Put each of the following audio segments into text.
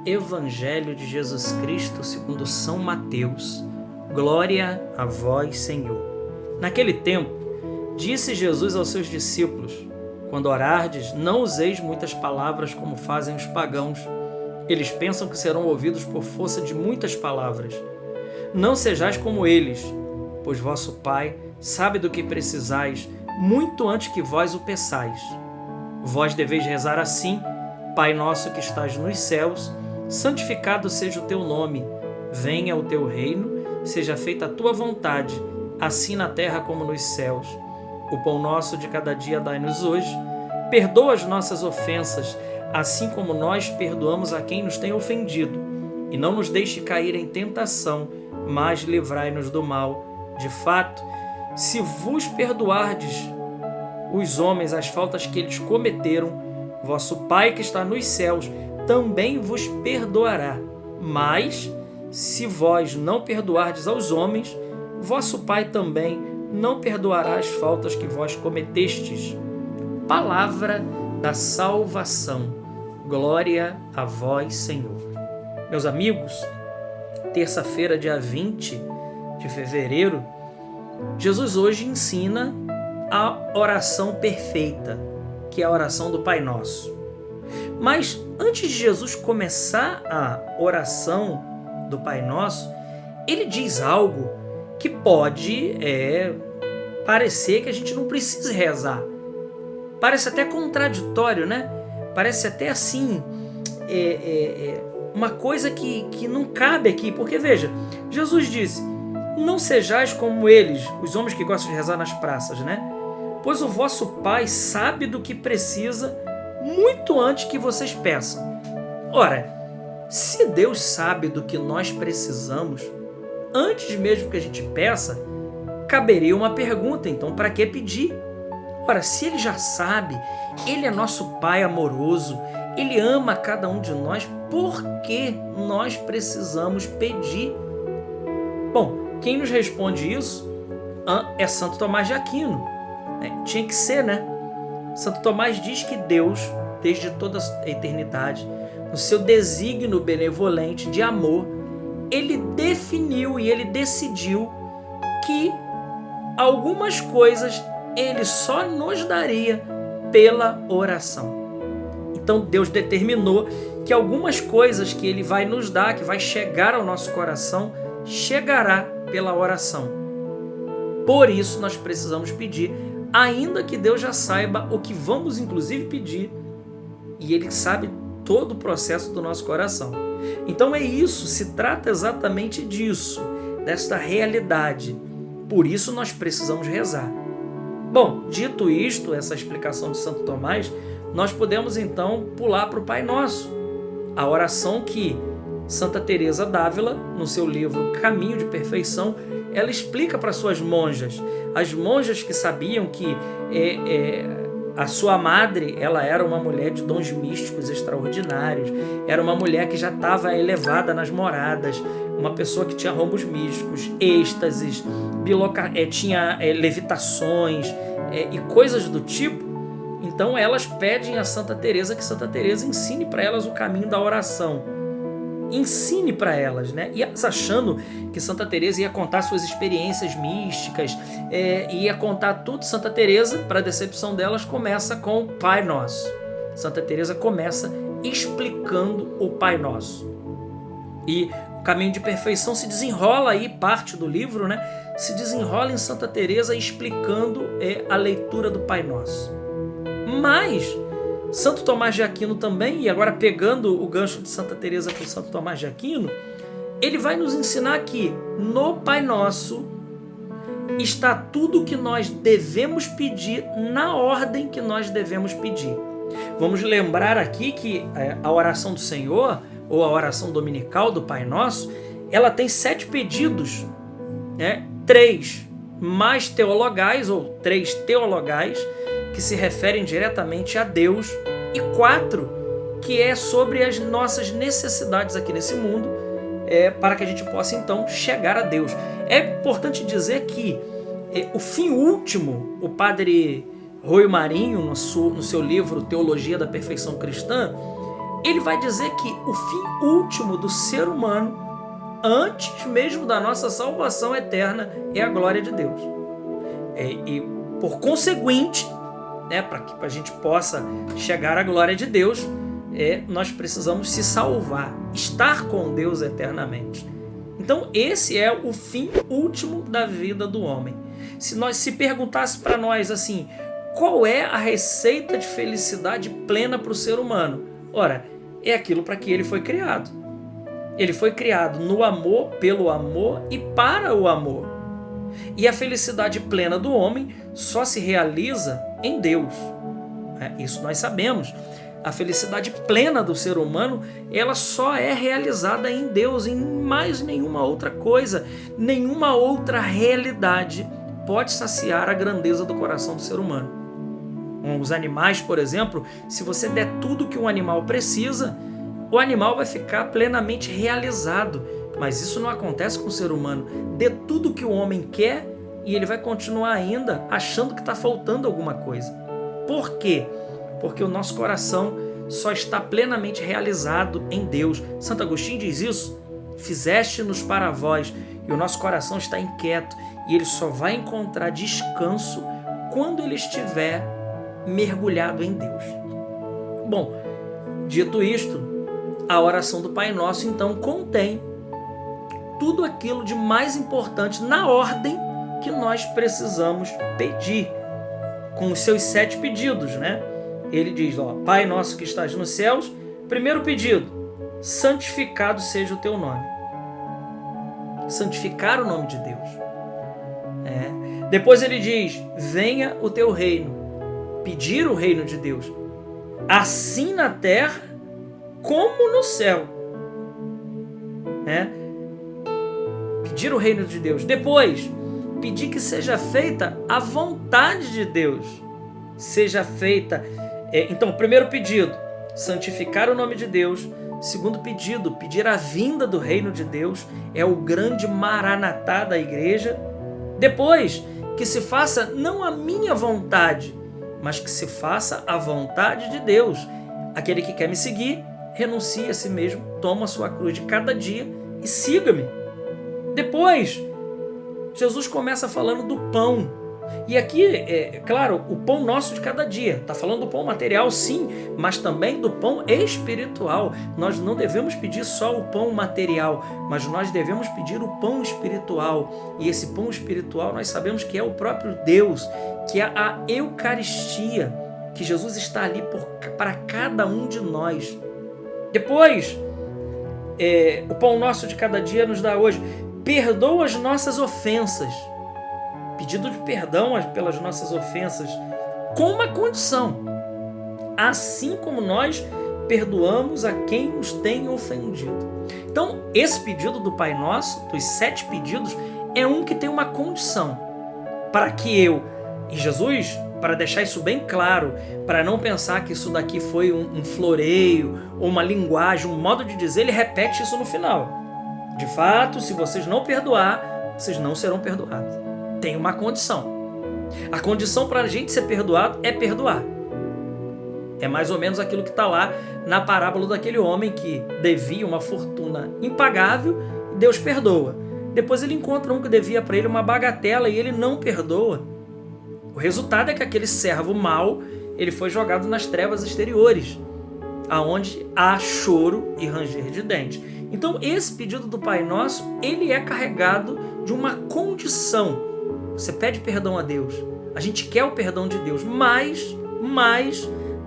Evangelho de Jesus Cristo segundo São Mateus. Glória a vós, Senhor. Naquele tempo, disse Jesus aos seus discípulos: quando orardes, não useis muitas palavras como fazem os pagãos. Eles pensam que serão ouvidos por força de muitas palavras. Não sejais como eles, pois vosso Pai sabe do que precisais muito antes que vós o peçais. Vós deveis rezar assim: Pai nosso que estás nos céus, santificado seja o teu nome. Venha o teu reino, seja feita a tua vontade, assim na terra como nos céus. O pão nosso de cada dia dai-nos hoje. Perdoa as nossas ofensas, assim como nós perdoamos a quem nos tem ofendido. E não nos deixe cair em tentação, mas livrai-nos do mal. De fato, se vos perdoardes os homens as faltas que eles cometeram, vosso Pai que está nos céus também vos perdoará. Mas, se vós não perdoardes aos homens, vosso Pai também não perdoará as faltas que vós cometestes. Palavra da salvação. Glória a vós, Senhor. Meus amigos, terça-feira, dia 20 de fevereiro, Jesus hoje ensina a oração perfeita, que é a oração do Pai Nosso. Mas antes de Jesus começar a oração do Pai Nosso, ele diz algo que pode parecer que a gente não precisa rezar. Parece até contraditório, né? Parece até assim, uma coisa que não cabe aqui. Porque veja, Jesus disse: não sejais como eles, os homens que gostam de rezar nas praças, né? Pois o vosso Pai sabe do que precisa muito antes que vocês peçam. Ora, se Deus sabe do que nós precisamos, antes mesmo que a gente peça, caberia uma pergunta, então, para que pedir? Ora, se Ele já sabe, Ele é nosso Pai amoroso, Ele ama cada um de nós, por que nós precisamos pedir? Bom, quem nos responde isso é Santo Tomás de Aquino. Tinha que ser, né? Santo Tomás diz que Deus, desde toda a eternidade, no seu desígnio benevolente de amor, Ele definiu e Ele decidiu que algumas coisas Ele só nos daria pela oração. Então Deus determinou que algumas coisas que Ele vai nos dar, que vai chegar ao nosso coração, chegará pela oração. Por isso nós precisamos pedir, ainda que Deus já saiba o que vamos inclusive pedir, e Ele sabe todo o processo do nosso coração. Então é isso, se trata exatamente disso, desta realidade. Por isso nós precisamos rezar. Bom, dito isto, essa explicação de Santo Tomás, nós podemos então pular para o Pai Nosso, a oração que Santa Teresa d'Ávila, no seu livro Caminho de Perfeição, ela explica para suas monjas. As monjas que sabiam que a sua madre, ela era uma mulher de dons místicos extraordinários, era uma mulher que já estava elevada nas moradas, uma pessoa que tinha rombos místicos, êxtases, tinha levitações e coisas do tipo. Então elas pedem a Santa Teresa que Santa Teresa ensine para elas o caminho da oração. Ensine para elas, né? E elas achando que Santa Teresa ia contar suas experiências místicas, ia contar tudo. Santa Teresa, para a decepção delas, começa com o Pai Nosso. Santa Teresa começa explicando o Pai Nosso. E o Caminho de Perfeição se desenrola aí, parte do livro, né? Se desenrola em Santa Teresa explicando a leitura do Pai Nosso. Mas Santo Tomás de Aquino também, e agora pegando o gancho de Santa Teresa com Santo Tomás de Aquino, ele vai nos ensinar que no Pai Nosso está tudo o que nós devemos pedir na ordem que nós devemos pedir. Vamos lembrar aqui que a oração do Senhor, ou a oração dominical do Pai Nosso, ela tem 7 pedidos, 3 mais teologais, ou 3 teologais, que se referem diretamente a Deus, e 4 que é sobre as nossas necessidades aqui nesse mundo, para que a gente possa então chegar a Deus. É importante dizer que o fim último, o padre Rui Marinho, no seu livro Teologia da Perfeição Cristã, ele vai dizer que o fim último do ser humano, antes mesmo da nossa salvação eterna, é a glória de Deus. E por conseguinte, para que a gente possa chegar à glória de Deus, nós precisamos se salvar, estar com Deus eternamente. Então esse é o fim último da vida do homem. Se perguntasse para nós assim, qual é a receita de felicidade plena para o ser humano? Ora, é aquilo para que ele foi criado. Ele foi criado no amor, pelo amor e para o amor. E a felicidade plena do homem só se realiza em Deus. Isso nós sabemos. A felicidade plena do ser humano, ela só é realizada em Deus, em mais nenhuma outra coisa. Nenhuma outra realidade pode saciar a grandeza do coração do ser humano. Os animais, por exemplo, se você der tudo que um animal precisa, o animal vai ficar plenamente realizado. Mas isso não acontece com o ser humano. Dê tudo que o homem quer e ele vai continuar ainda achando que está faltando alguma coisa. Por quê? Porque o nosso coração só está plenamente realizado em Deus. Santo Agostinho diz isso: fizeste-nos para vós, e o nosso coração está inquieto, e ele só vai encontrar descanso quando ele estiver mergulhado em Deus. Bom, dito isto, a oração do Pai Nosso então contém tudo aquilo de mais importante na ordem que nós precisamos pedir, com os seus 7 pedidos, né? Ele diz, Pai Nosso que estás nos céus, primeiro pedido, santificado seja o teu nome. Santificar o nome de Deus. Depois ele diz, venha o teu reino. Pedir o reino de Deus, assim na terra como no céu. Pedir o reino de Deus. Depois, pedir que seja feita a vontade de Deus. Seja feita. Então, primeiro pedido, santificar o nome de Deus. Segundo pedido, pedir a vinda do reino de Deus. É o grande maranatá da igreja. Depois, que se faça não a minha vontade, mas que se faça a vontade de Deus. Aquele que quer me seguir, renuncie a si mesmo, toma a sua cruz de cada dia e siga-me. Depois, Jesus começa falando do pão. E aqui, claro, o pão nosso de cada dia. Está falando do pão material, sim, mas também do pão espiritual. Nós não devemos pedir só o pão material, mas nós devemos pedir o pão espiritual. E esse pão espiritual nós sabemos que é o próprio Deus, que é a Eucaristia, que Jesus está ali para cada um de nós. Depois, o pão nosso de cada dia nos dá hoje. Perdoa as nossas ofensas. Pedido de perdão pelas nossas ofensas, com uma condição: assim como nós perdoamos a quem nos tem ofendido. Então, esse pedido do Pai Nosso, dos 7 pedidos, é um que tem uma condição. Para que eu, e Jesus, para deixar isso bem claro, para não pensar que isso daqui foi um floreio, ou uma linguagem, um modo de dizer, ele repete isso no final. De fato, se vocês não perdoar, vocês não serão perdoados. Tem uma condição. A condição para a gente ser perdoado é perdoar. É mais ou menos aquilo que está lá na parábola daquele homem que devia uma fortuna impagável e Deus perdoa. Depois ele encontra um que devia para ele uma bagatela e ele não perdoa. O resultado é que aquele servo mau, ele foi jogado nas trevas exteriores, aonde há choro e ranger de dentes. Então esse pedido do Pai Nosso, ele é carregado de uma condição. Você pede perdão a Deus, a gente quer o perdão de Deus, mas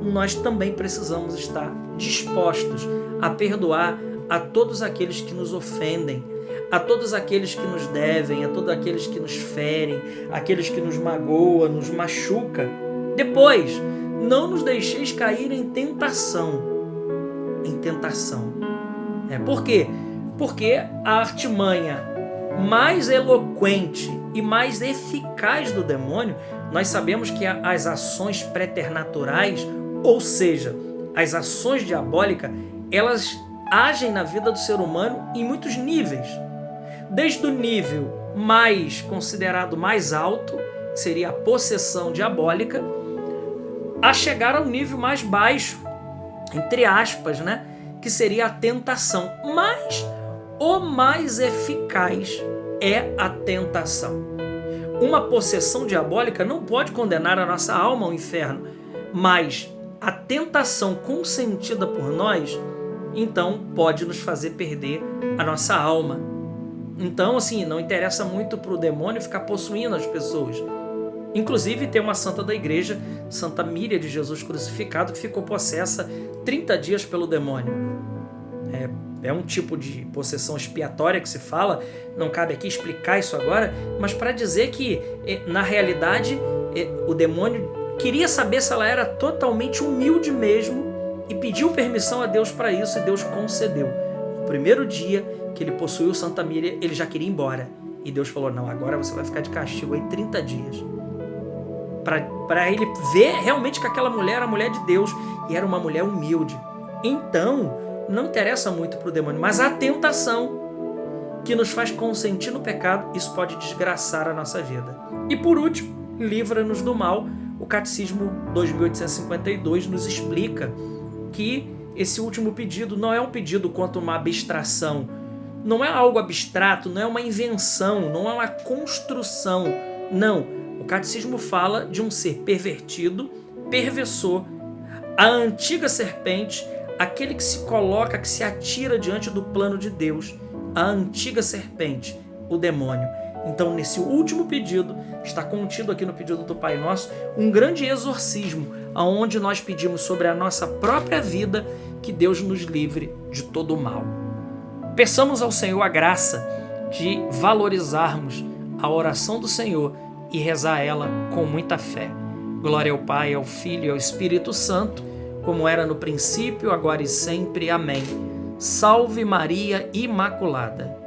nós também precisamos estar dispostos a perdoar a todos aqueles que nos ofendem, a todos aqueles que nos devem, a todos aqueles que nos ferem, aqueles que nos magoam, nos machucam. Depois, não nos deixeis cair em tentação. Por quê? Porque a artimanha mais eloquente e mais eficaz do demônio, nós sabemos que as ações preternaturais, ou seja, as ações diabólicas, elas agem na vida do ser humano em muitos níveis. Desde o nível mais considerado mais alto, que seria a possessão diabólica, a chegar ao nível mais baixo, entre aspas, né? Que seria a tentação. Mas o mais eficaz é a tentação. Uma possessão diabólica não pode condenar a nossa alma ao inferno, mas a tentação consentida por nós, então pode nos fazer perder a nossa alma. Então, assim, não interessa muito para o demônio ficar possuindo as pessoas. Inclusive, tem uma santa da igreja, Santa Míria de Jesus Crucificado, que ficou possessa 30 dias pelo demônio. É um tipo de possessão expiatória que se fala, não cabe aqui explicar isso agora, mas para dizer que, na realidade, o demônio queria saber se ela era totalmente humilde mesmo e pediu permissão a Deus para isso, e Deus concedeu. No primeiro dia que ele possuiu Santa Míria, ele já queria ir embora. E Deus falou, não, agora você vai ficar de castigo aí 30 dias. Para ele ver realmente que aquela mulher era a mulher de Deus e era uma mulher humilde. Então, não interessa muito para o demônio, mas a tentação que nos faz consentir no pecado, isso pode desgraçar a nossa vida. E por último, livra-nos do mal. O Catecismo 2852 nos explica que esse último pedido não é um pedido quanto uma abstração, não é algo abstrato, não é uma invenção, não é uma construção, não. O Catecismo fala de um ser pervertido, perversor, a antiga serpente, aquele que se coloca, que se atira diante do plano de Deus, a antiga serpente, o demônio. Então, nesse último pedido, está contido aqui no pedido do Pai Nosso, um grande exorcismo, onde nós pedimos sobre a nossa própria vida que Deus nos livre de todo o mal. Peçamos ao Senhor a graça de valorizarmos a oração do Senhor e rezar ela com muita fé. Glória ao Pai, ao Filho e ao Espírito Santo, como era no princípio, agora e sempre. Amém. Salve Maria Imaculada.